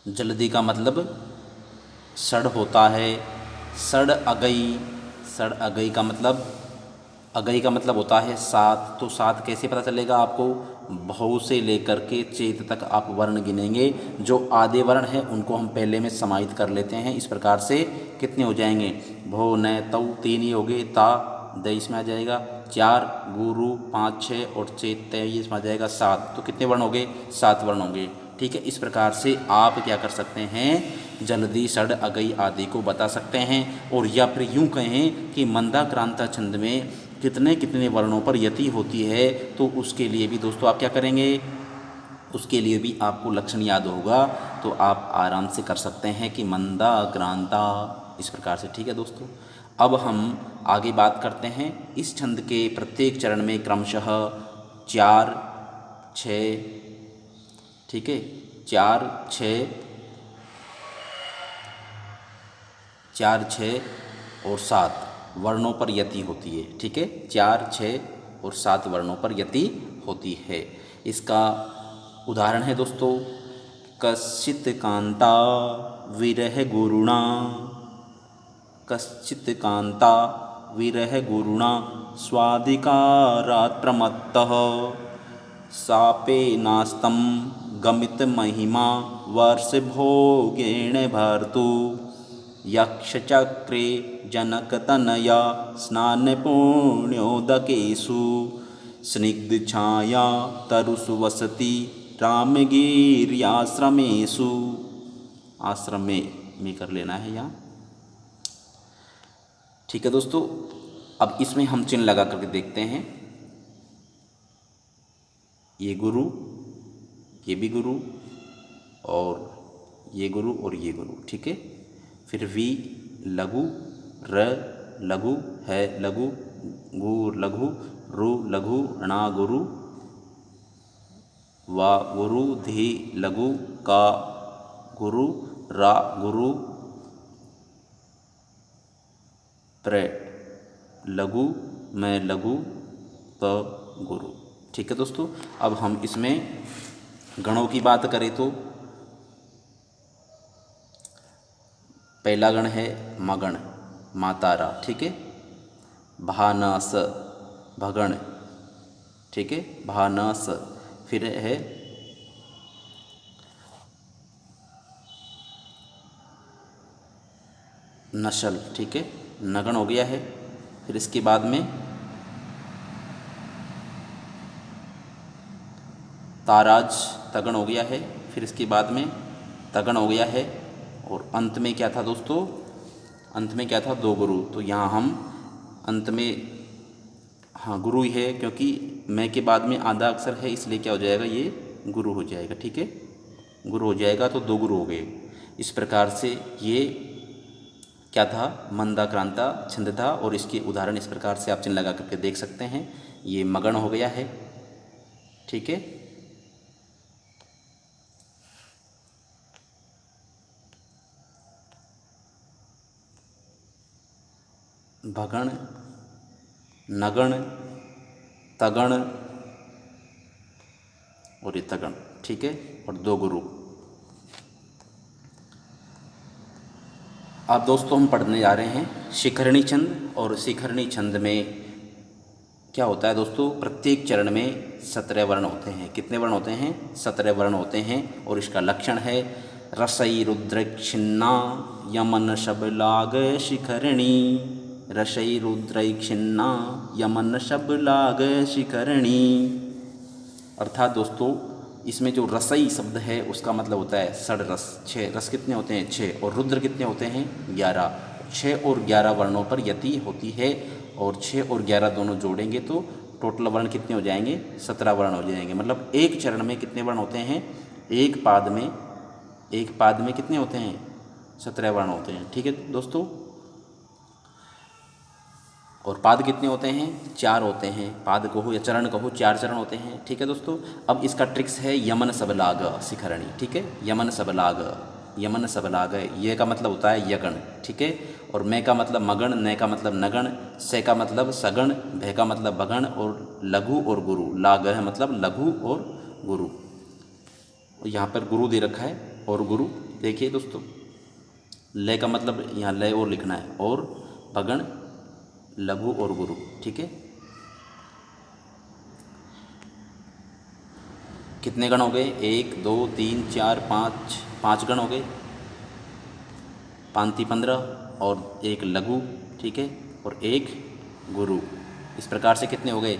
जल्दी का मतलब सड़ होता है। सड़ अगई, सड़ अगई का मतलब, अगई का मतलब होता है सात। तो सात कैसे पता चलेगा आपको? भौ से लेकर के चेत तक आप वर्ण गिनेंगे। जो आधे वर्ण हैं उनको हम पहले में समाहित कर लेते हैं। इस प्रकार से कितने हो जाएंगे? भौ न तौ तीन ही हो गए, ता द इसमें आ जाएगा, चार गुरु पाँच छः और चेत तय ये इसमें आ जाएगा सात। तो कितने वर्ण हो गए? सात वर्ण होंगे। ठीक है, इस प्रकार से आप क्या कर सकते हैं? जल्दी सड़ अगई आदि को बता सकते हैं। और या फिर यूँ कहें कि मंदाक्रांता छंद में कितने कितने वर्णों पर यति होती है, तो उसके लिए भी दोस्तों आप क्या करेंगे? उसके लिए भी आपको लक्षण याद होगा, तो आप आराम से कर सकते हैं कि मंदा ग्रांता, इस प्रकार से। ठीक है दोस्तों, अब हम आगे बात करते हैं। इस छंद के प्रत्येक चरण में क्रमशः चार छः, ठीक है, चार छः, चार छः और सात वर्णों पर यति होती है। ठीक है, चार छः और सात वर्णों पर यति होती है। इसका उदाहरण है दोस्तों, कश्चित् कांता विरह गुरुणा, कश्चित् कांता विरह गुरुणा स्वाधिकारात् प्रमत्तः, सापे नास्तं गमित महिमा वर्ष भोगेण भर्तु, यक्षचक्रे जनकतनया स्नानपुण्योदकेषु, स्निग्धछाया तरुषु वसति रामगिर्याश्रमेषु। आश्रम में कर लेना है यहाँ। ठीक है दोस्तों, अब इसमें हम चिन्ह लगा करके देखते हैं। ये गुरु, ये भी गुरु, और ये गुरु और ये गुरु। ठीक है, फिर वी लघु, र लघु, है लघु, गु लघु, रु लघु, णा गुरु, वा गुरु, धी लघु, का गुरु, रा गुरु, प्र लघु, मैं लघु, त गुरु। ठीक है दोस्तों, अब हम इसमें गणों की बात करें तो पहला गण है मगण, मातारा। ठीक है, भानस भगण। ठीक है, भानस। फिर है नशल। ठीक है, नगण हो गया है। फिर इसके बाद में ताराज, तगण हो गया है। फिर इसके बाद में तगण हो गया है। और अंत में क्या था दोस्तों? अंत में क्या था? दो गुरु। तो यहाँ हम अंत में, हाँ गुरु ही है, क्योंकि मैं के बाद में आधा अक्षर है, इसलिए क्या हो जाएगा? ये गुरु हो जाएगा। ठीक है, गुरु हो जाएगा, तो दो गुरु हो गए। इस प्रकार से ये क्या था? मंदाक्रांता छंद था। और इसके उदाहरण इस प्रकार से आप चिन्ह लगा करके देख सकते हैं। ये मगण हो गया है। ठीक है, भगण, नगण, तगण और ये तगण। ठीक है, और दो गुरु। अब दोस्तों हम पढ़ने जा रहे हैं शिखरणी छंद। और शिखरणी छंद में क्या होता है दोस्तों? प्रत्येक चरण में 17 वर्ण होते हैं। कितने वर्ण होते हैं? 17 वर्ण होते हैं। और इसका लक्षण है रसई रुद्रक्षिन्ना यमन शबलाग शिखरणी, रसई रुद्रक्षिन्ना यमन शबलाग शिखरणी। अर्थात दोस्तों इसमें जो रसई शब्द है उसका मतलब होता है षड रस। 6 रस कितने होते हैं? 6। और रुद्र कितने होते हैं? 11। 6 और 11 वर्णों पर यति होती है। और 6 और 11 दोनों जोड़ेंगे तो टोटल वर्ण कितने हो जाएंगे? 17 वर्ण हो जाएंगे। मतलब एक चरण में कितने वर्ण होते हैं? एक पाद में कितने होते हैं? 17 वर्ण होते हैं। ठीक है दोस्तों, और पाद कितने होते हैं? 4 होते हैं। पाद कहो या चरण कहो, 4 चरण होते हैं। ठीक है दोस्तों, अब इसका ट्रिक्स है यमन सबलाग शिखरणी। ठीक है, यमन सबलाग, यमन सबलाग। ये का मतलब होता है यगण। ठीक है, और मैं का मतलब मगण, नय का मतलब नगण, से का मतलब सगण, भय का मतलब भगण, और लघु और गुरु। लाग मतलब लघु और गुरु। यहाँ पर गुरु दे रखा है और गुरु देखिए दोस्तों, लय का मतलब यहाँ लय और लिखना है, और भगण, लघु और गुरु। ठीक है, कितने गण हो गए? 1 2 3 4 5, 5 गण हो गए। पांति 15 और एक लघु, ठीक है, और एक गुरु। इस प्रकार से कितने हो गए?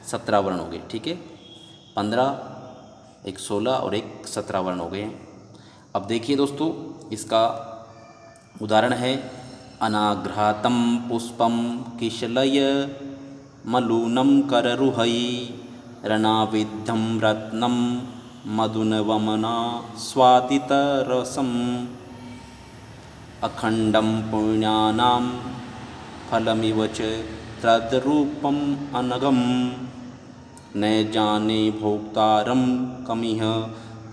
17 वर्ण हो गए। ठीक है, 15, एक 16 और एक 17 वर्ण हो गए हैं। अब देखिए दोस्तों, इसका उदाहरण है अनाघ्रातम पुष्पम किशलय मलूनम कररुहई रणाविद्धम रत्नम मधुनवमना स्वातितरसम अखंडम पुण्यानां फलमिव च तद्रूपम अनगम न जाने भोक्तारम कमिह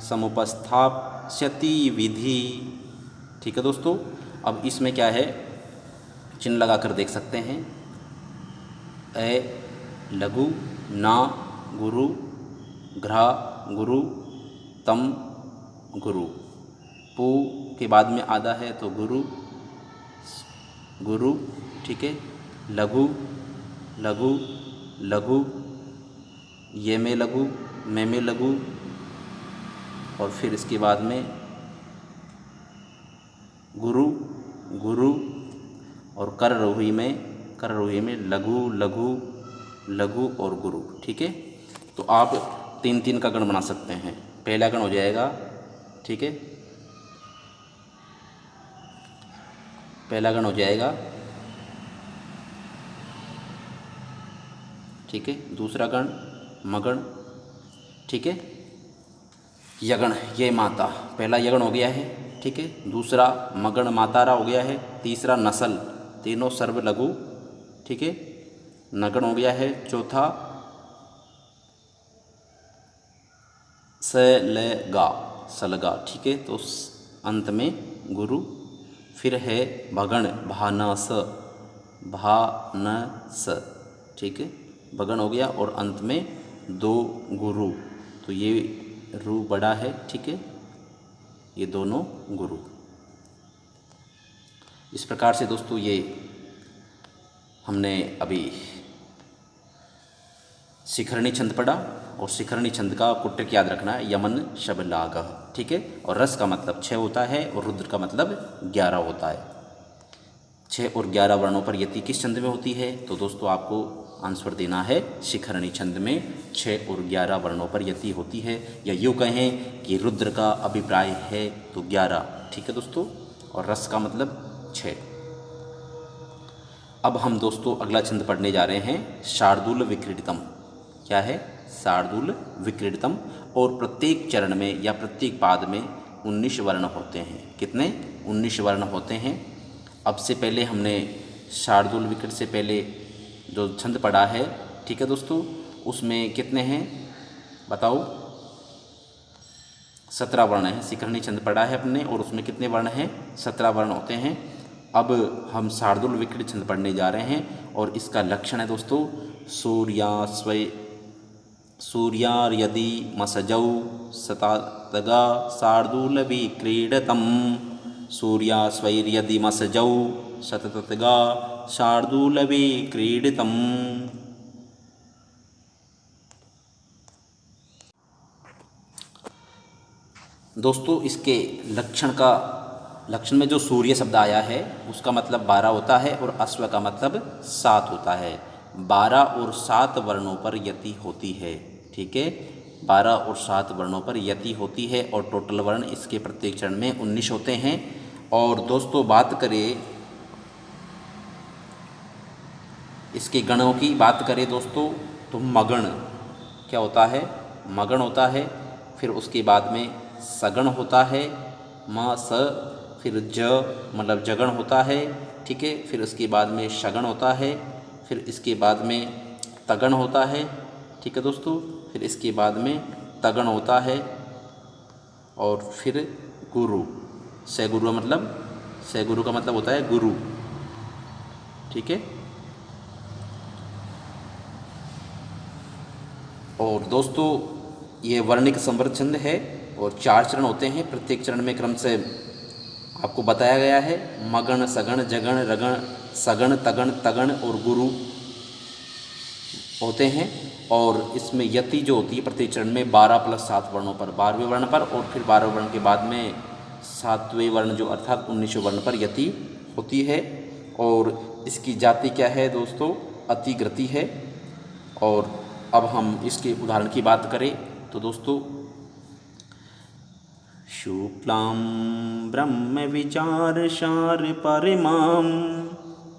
समुपस्थाप्स्यति विधि। ठीक है दोस्तों, अब इसमें क्या है, चिन्ह लगा कर देख सकते हैं। ए लघु, ना गुरु, घ्रा गुरु, तम गुरु, पू के बाद में आधा है तो गुरु, गुरु। ठीक है, लघु, लघु, लघु, ये में लघु, में लघु, और फिर इसके बाद में गुरु, गुरु, और कररुही में लघु, लघु, लघु और गुरु। ठीक है, तो आप 3-3 का गण बना सकते हैं। पहला गण हो जाएगा, ठीक है, पहला गण हो जाएगा, ठीक है, दूसरा गण मगण, ठीक है, यगण, ये माता, पहला यगण हो गया है। ठीक है, दूसरा मगण मातारा हो गया है, तीसरा नसल, तीनों सर्व लघु, ठीक है, नगण हो गया है, चौथा सलगा, सलगा। ठीक है, तो अंत में गुरु, फिर है भगण, भानस, भानस। ठीक है, भगण हो गया, और अंत में 2 गुरु, तो ये रू बड़ा है। ठीक है, ये दोनों गुरु। इस प्रकार से दोस्तों ये हमने अभी शिखरणी छंद पढ़ा, और शिखरणी छंद का कुट्टक याद रखना है, यमन शबलाग। ठीक है, और रस का मतलब 6 होता है, और रुद्र का मतलब 11 होता है। 6 और 11 वर्णों पर यति किस छंद में होती है? तो दोस्तों आपको आंसर देना है शिखरणी छंद में 6 और 11 वर्णों पर यति होती है, या यूँ कहें कि रुद्र का अभिप्राय है तो 11। ठीक है दोस्तों, और रस का मतलब 6। अब हम दोस्तों अगला छंद पढ़ने जा रहे हैं शार्दूल विक्रीडितम। क्या है? शार्दूल विक्रीडितम। और प्रत्येक चरण में या प्रत्येक पाद में 19 वर्ण होते हैं। कितने? 19 वर्ण होते हैं। अब से पहले हमने शार्दूल विक्रीड से पहले जो छंद पढ़ा है, ठीक है दोस्तों, उसमें कितने हैं बताओ? 17 वर्ण हैं। शिखरणी छंद पढ़ा है अपने, और उसमें कितने वर्ण हैं? 17 वर्ण होते हैं। अब हम शार्दूल विक्रीड छंद पढ़ने जा रहे हैं, और इसका लक्षण है दोस्तों सूर्यार्यदि मसजौ सतातगा शार्दूल विक्रीडतम। सूर्यास्वैर्यदि मसजौ सततगा शार्दूल विक्रीडितम। दोस्तों इसके लक्षण में जो सूर्य शब्द आया है उसका मतलब 12 होता है, और अश्व का मतलब 7 होता है। 12 और 7 वर्णों पर यति होती है। ठीक है, 12 और 7 वर्णों पर यति होती है, और टोटल वर्ण इसके प्रत्येक चरण में 19 होते हैं। और दोस्तों बात करें इसके गणों की, बात करें दोस्तों तो मगण क्या होता है? मगण होता है। फिर उसके बाद में सगण होता है, म स, फिर ज मतलब जगण होता है। ठीक है, फिर उसके बाद में शगण होता है, फिर इसके बाद में तगण होता है। ठीक है दोस्तों, फिर इसके बाद में तगण होता है, और फिर गुरु। सैगुरु का मतलब होता है गुरु। ठीक है, और दोस्तों ये वर्णिक संवृत छंद है, और 4 चरण होते हैं। प्रत्येक चरण में क्रम से आपको बताया गया है। मगण, सगण, जगण, रगण, सगण, तगण, तगण और गुरु होते हैं। और इसमें यति जो होती है प्रत्येक चरण में 12 + 7 वर्णों पर, 12वें वर्ण पर, और फिर 12वें वर्ण के बाद में 7वें वर्ण जो अर्थात 19वें वर्ण पर यति होती है। और इसकी जाति क्या है दोस्तों? अतिग्रति है। और अब हम इसके उदाहरण की बात करें तो दोस्तों, शुक्लां ब्रह्म विचार सार परिमां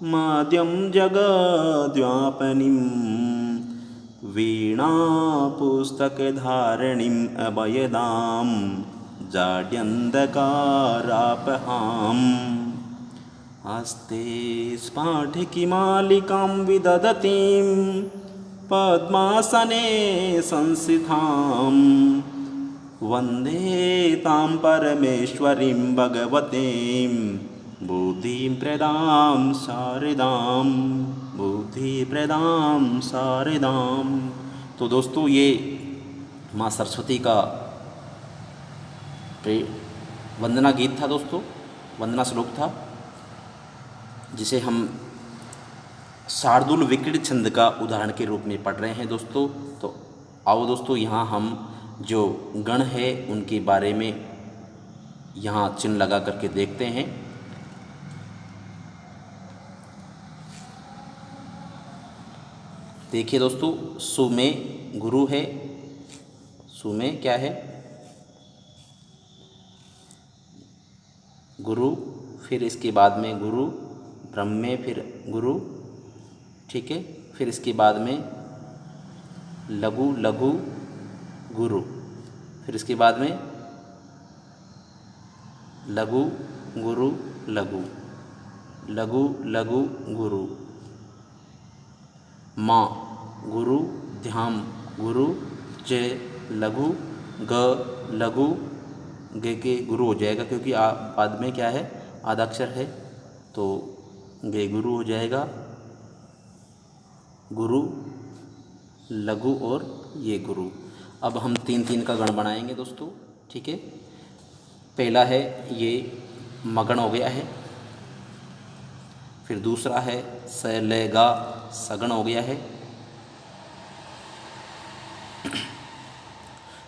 माद्यं जगद्व्यापिनीं वीणा पुस्तकधारिणीम् अभयदां जाड्यन्धकारापहाम् हस्ते स्फाटिकीमालिकां विदधतीं पद्मासने संस्थितां वन्दे तां परमेश्वरीं भगवतीं बुद्धिं प्रदां शारदां, बुद्धिप्रदां शारदां। तो दोस्तों ये माँ सरस्वती का वंदना गीत था दोस्तों, वंदना श्लोक था, जिसे हम शार्दूल विक्रीडित छंद का उदाहरण के रूप में पढ़ रहे हैं दोस्तों। तो आओ दोस्तों, यहाँ हम जो गण है उनके बारे में यहाँ चिन्ह लगा करके देखते हैं। देखिए दोस्तों, सु में गुरु है, सु में क्या है? गुरु, फिर इसके बाद में गुरु, ब्रह्म में फिर गुरु, ठीक है। फिर इसके बाद में लघु, लघु, गुरु, फिर इसके बाद में लघु, गुरु, लघु, लघु, लघु, गुरु, माँ गुरु, ध्याम गुरु, जय लघु, ग लघु, गे के गुरु हो जाएगा क्योंकि बाद में क्या है? आद्याक्षर है, तो गे गुरु हो जाएगा। गुरु, लघु और ये गुरु। अब हम 3-3 का गण बनाएंगे दोस्तों, ठीक है। पहला है ये मगण हो गया है, फिर दूसरा है स ले गा सगण हो गया है,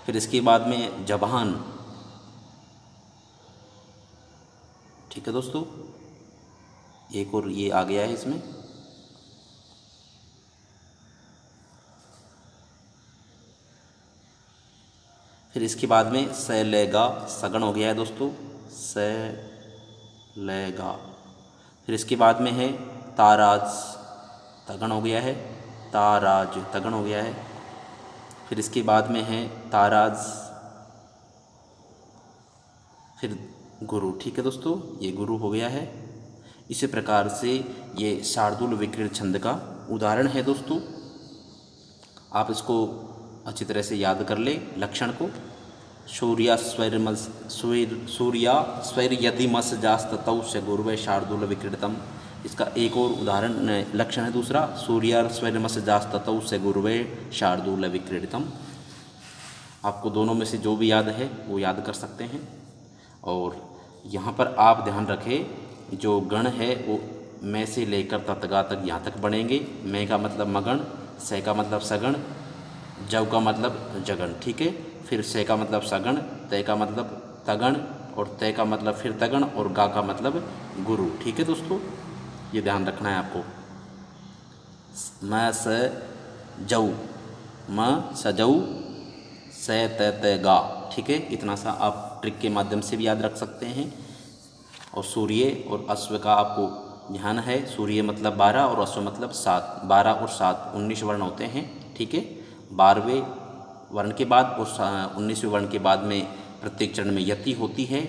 फिर इसके बाद में जबान, ठीक है दोस्तों। एक और ये आ गया है इसमें, फिर इसके बाद में स ले गा सगण हो गया है दोस्तों, स ले गा। फिर इसके बाद में है ताराज तगण हो गया है, ताराज तगण हो गया है। फिर इसके बाद में है ताराज, फिर गुरु, ठीक है दोस्तों, ये गुरु हो गया है। इसी प्रकार से ये शार्दूल विक्रीडित छंद का उदाहरण है दोस्तों। आप इसको अच्छी तरह से याद कर ले लक्षण को। सूर्या स्वैर यदि मस जास्त तौ से गुरुवे शार्दूल विक्रीडितम। इसका एक और उदाहरण लक्षण है दूसरा, सूर्या स्वैर मस जास्त तौ से गुरुवे शार्दूल विक्रीडितम। आपको दोनों में से जो भी याद है वो याद कर सकते हैं। और यहाँ पर आप ध्यान रखें, जो गण है वो मैं से लेकर ततगा तक यहाँ तक बनेंगे। मैं का मतलब मगण, से का मतलब सगण, जव का मतलब जगण, ठीक है। फिर से का मतलब सगण, तय का मतलब तगण, और तय का मतलब फिर तगण, और गा का मतलब गुरु, ठीक है दोस्तों। ये ध्यान रखना है आपको। म स जऊ, म सजऊ, से त गा, ठीक है। इतना सा आप ट्रिक के माध्यम से भी याद रख सकते हैं। और सूर्य और अश्व का आपको ध्यान है, सूर्य मतलब 12 और अश्व मतलब 7, 12 और 7 19 वर्ण होते हैं, ठीक है। 12वें वर्ण के बाद और 19वें वर्ण के बाद में प्रत्येक चरण में यति होती है।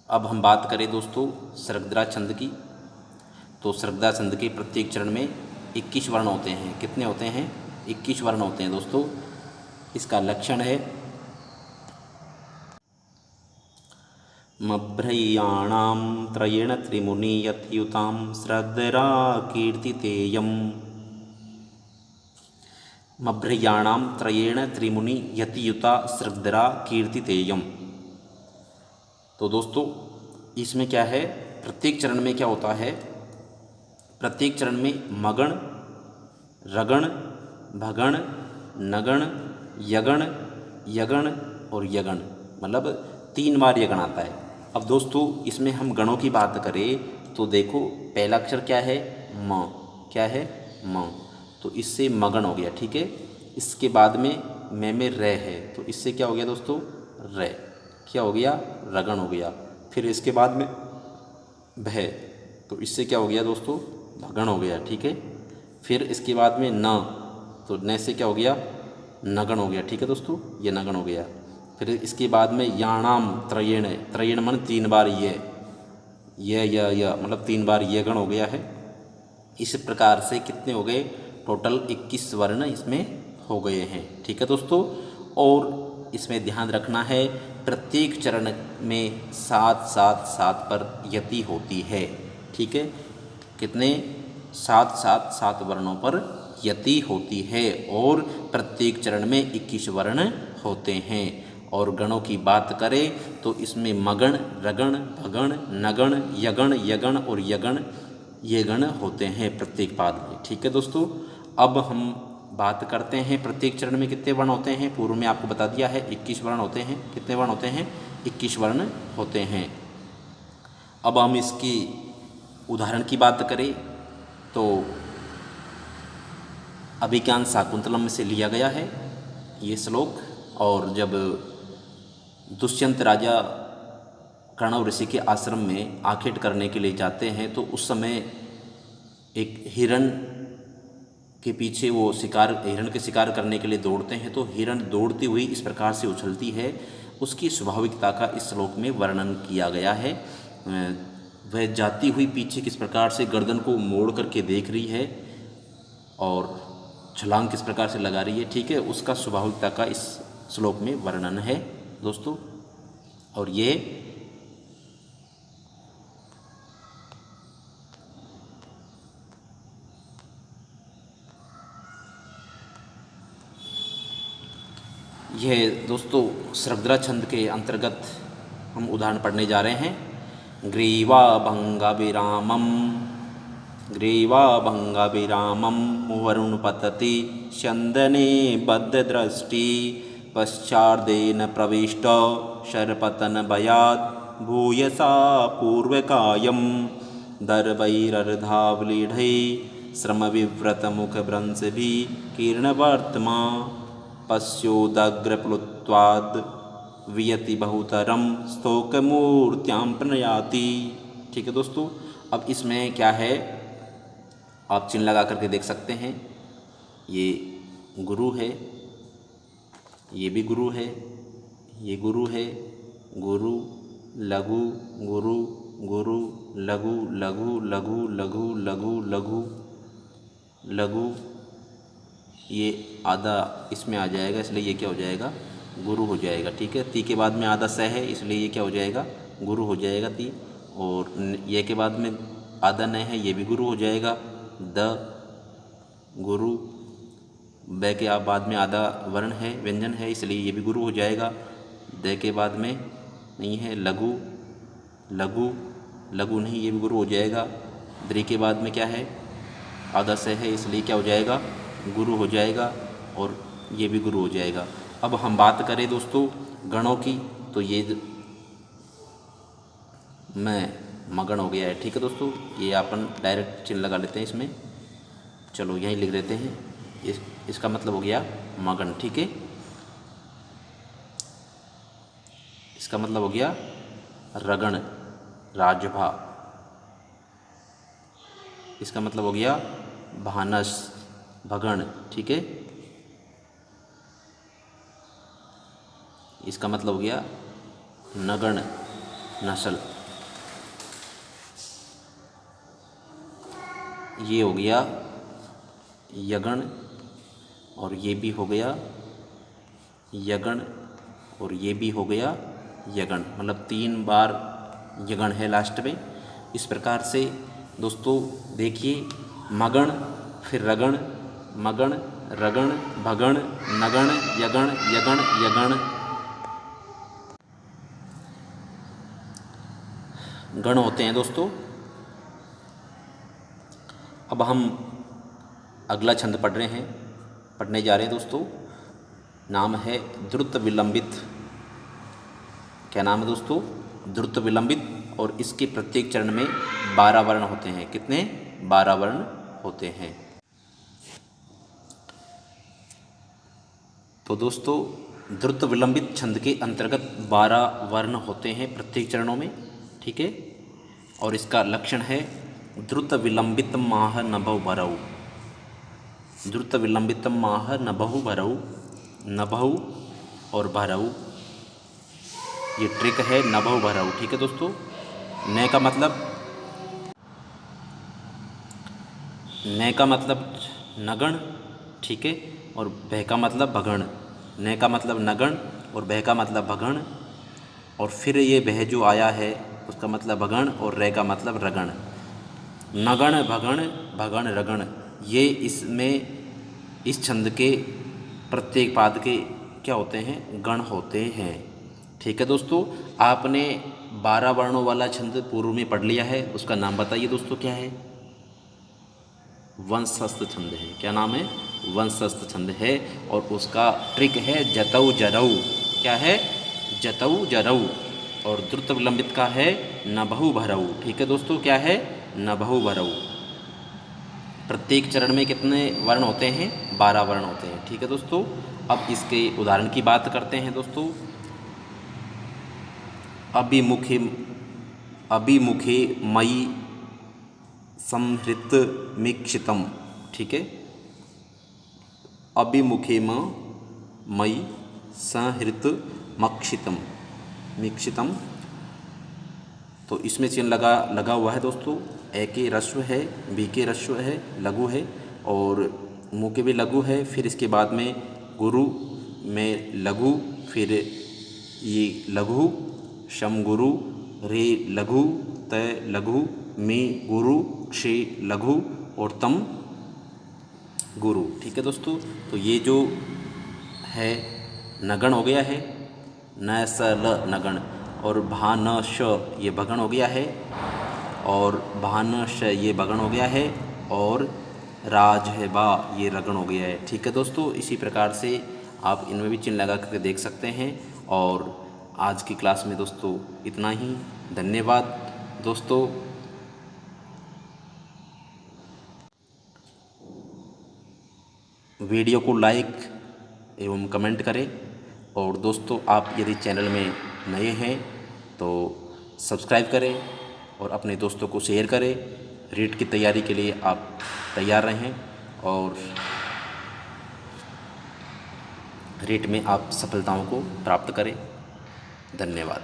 अब हम बात करें दोस्तों सर्गद्रा छंद की, तो सर्गद्रा छंद के प्रत्येक चरण में 21 वर्ण होते हैं। कितने होते हैं? 21 वर्ण होते हैं दोस्तों। इसका लक्षण है मभ्रय्याणां त्रयेण त्रिमुनि यत्युतां श्रद्धरा कीर्तितेयम् मभ्रयाणाम त्रयेण त्रिमुनि यतियुता सृग्धरा कीर्तितेयम। तो दोस्तों इसमें क्या है, प्रत्येक चरण में क्या होता है, प्रत्येक चरण में मगण, रगण, भगण, नगण, यगण, यगण और यगण, मतलब 3 बार यगण आता है। अब दोस्तों इसमें हम गणों की बात करें तो देखो पहला अक्षर क्या है, म, क्या है, म, तो इससे मगण हो गया, ठीक है। इसके बाद में र है, तो इससे क्या हो गया दोस्तों, र, क्या हो गया, रगण हो गया। फिर इसके बाद में भय, तो इससे क्या हो गया दोस्तों, भगण हो गया, ठीक है। फिर इसके बाद में न, तो न से क्या हो गया, नगण हो गया, ठीक है दोस्तों, ये नगण हो गया। फिर इसके बाद में याणाम त्रयेण, त्रयेण मन 3 बार ये मतलब 3 बार ये गण हो गया है। इस प्रकार से कितने हो गए, टोटल 21 वर्ण इसमें हो गए हैं, ठीक है दोस्तों। और इसमें ध्यान रखना है प्रत्येक चरण में 7 पर यति होती है, ठीक है। कितने, 7 वर्णों पर यति होती है और प्रत्येक चरण में 21 वर्ण होते हैं। और गणों की बात करें तो इसमें मगण, रगण, भगण, नगण, यगण, यगण और यगण, ये गण होते हैं प्रत्येक पाद में, ठीक है दोस्तों। अब हम बात करते हैं प्रत्येक चरण में कितने वर्ण होते हैं। पूर्व में आपको बता दिया है 21 वर्ण होते हैं। कितने वर्ण होते हैं, 21 वर्ण होते हैं। अब हम इसकी उदाहरण की बात करें तो अभिज्ञान शाकुंतलम से लिया गया है ये श्लोक। और जब दुष्यंत राजा कणव ऋषि के आश्रम में आखेट करने के लिए जाते हैं तो उस समय एक हिरण के पीछे वो हिरण के शिकार करने के लिए दौड़ते हैं। तो हिरण दौड़ती हुई इस प्रकार से उछलती है, उसकी स्वाभाविकता का इस श्लोक में वर्णन किया गया है। वह जाती हुई पीछे किस प्रकार से गर्दन को मोड़ करके देख रही है और छलांग किस प्रकार से लगा रही है, ठीक है, उसका स्वाभाविकता का इस श्लोक में वर्णन है दोस्तों। और ये दोस्तों सृग्धरा छंद के अंतर्गत हम उदाहरण पढ़ने जा रहे हैं। ग्रीवाभंगविरामम, ग्रीवाभंगविरामम वरुण पतति चंदने बद्धदृष्टि पश्चादेन प्रविष्ट शरपतन भयात् भूयसा पूर्वकायम दर्वैरर्धावलीढै श्रमविव्रतमुखभ्रंशभि कीर्णवर्त्मा पश्योदग्रप्लुत्वाद् वियति बहुतरम स्तोकमूर्त्यां प्रणयाति, ठीक है दोस्तों। अब इसमें क्या है, आप चिन्ह लगा करके देख सकते हैं। ये गुरु है, ये भी गुरु है, ये गुरु है, गुरु लघु, गुरु गुरु लघु लघु लघु लघु लघु लघु लघु, ये आधा इसमें आ जाएगा, इसलिए ये क्या हो जाएगा, गुरु हो जाएगा, ठीक है। ती के बाद में आधा स है, इसलिए ये क्या हो जाएगा, गुरु हो जाएगा ती। और ये के बाद में आधा न है, ये भी गुरु हो जाएगा, द गुरु। ब के बाद में आधा वर्ण है, व्यंजन है, इसलिए ये भी गुरु हो जाएगा। द के बाद में नहीं है, लघु, लघु लघु नहीं, ये भी गुरु हो जाएगा। द्रि के बाद में क्या है, आधा स है, इसलिए क्या हो जाएगा, गुरु हो जाएगा और ये भी गुरु हो जाएगा। अब हम बात करें दोस्तों गणों की, तो ये मगण हो गया है, ठीक है दोस्तों। ये अपन डायरेक्ट चिन्ह लगा लेते हैं इसमें, चलो यहीं लिख देते हैं। इसका मतलब हो गया मगण, ठीक है। इसका मतलब हो गया रगण, राजभा। इसका मतलब हो गया भानस, भगण, ठीक है। इसका मतलब हो गया नगण, नस्ल। ये हो गया यगण और ये भी हो गया यगण और ये भी हो गया यगण, मतलब 3 बार यगण है लास्ट में। इस प्रकार से दोस्तों देखिए, मगण, फिर रगण, मगण, रगण, भगण, नगण, यगण, यगण, यगण, गण होते हैं दोस्तों। अब हम अगला छंद पढ़ने जा रहे हैं दोस्तों। नाम है द्रुत विलंबित। क्या नाम है दोस्तों? द्रुत विलंबित। और इसके प्रत्येक चरण में 12 वर्ण होते हैं। कितने? 12 वर्ण होते हैं। तो दोस्तों द्रुत विलंबित छंद के अंतर्गत 12 वर्ण होते हैं प्रत्येक चरणों में। ठीक है। और इसका लक्षण है द्रुत विलंबित माह नभौ भरौ। द्रुत विलंबित माह नभौ भरौ। नभौ और भरौ, ये ट्रिक है, नभौ भरौ। ठीक है दोस्तों। न का मतलब नगण। ठीक है। और भय का मतलब भगण। न का मतलब नगण और भय का मतलब भगण। और फिर ये भय जो आया है उसका मतलब भगण और रे का मतलब रगण। नगण, भगण, भगण, रगण, ये इसमें इस छंद के प्रत्येक पाद के क्या होते हैं? गण होते हैं। ठीक है दोस्तों। आपने 12 वर्णों वाला छंद पूर्व में पढ़ लिया है। उसका नाम बताइए दोस्तों, क्या है? वंशस्थ छंद है। क्या नाम है? वंशस्थ छंद है। और उसका ट्रिक है जतौ जरौ। क्या है? जतौ जरौ। और द्रुत विलंबित का है नभौ भरौ। ठीक है दोस्तों। क्या है? नभौ भरौ। प्रत्येक चरण में कितने वर्ण होते हैं? 12 वर्ण होते हैं। ठीक है दोस्तों। अब इसके उदाहरण की बात करते हैं दोस्तों। अभिमुखे, अभिमुखे मयि संहृत मीक्षितम। ठीक है। अभिमुखे मयि संहृत मक्षितम, मीक्षितम। तो इसमें चिन्ह लगा हुआ है दोस्तों। ए के ह्रस्व है, बी के ह्रस्व है, लघु है, और मुँह के भी लघु है। फिर इसके बाद में गुरु में लघु, फिर ये लघु, शम गुरु, रे लघु, तय लघु, मे गुरु, क्षे लघु और तम गुरु। ठीक है दोस्तों। तो ये जो है नगण हो गया है, न स ल नगण। और भा न श ये भगण हो गया है, और भा न श ये भगण हो गया है, और राज है बा ये रगण हो गया है। ठीक है दोस्तों। इसी प्रकार से आप इनमें भी चिन्ह लगा करके देख सकते हैं। और आज की क्लास में दोस्तों इतना ही। धन्यवाद दोस्तों। वीडियो को लाइक एवं कमेंट करें। और दोस्तों आप यदि चैनल में नए हैं तो सब्सक्राइब करें और अपने दोस्तों को शेयर करें। रीट की तैयारी के लिए आप तैयार रहें और रीट में आप सफलताओं को प्राप्त करें। धन्यवाद।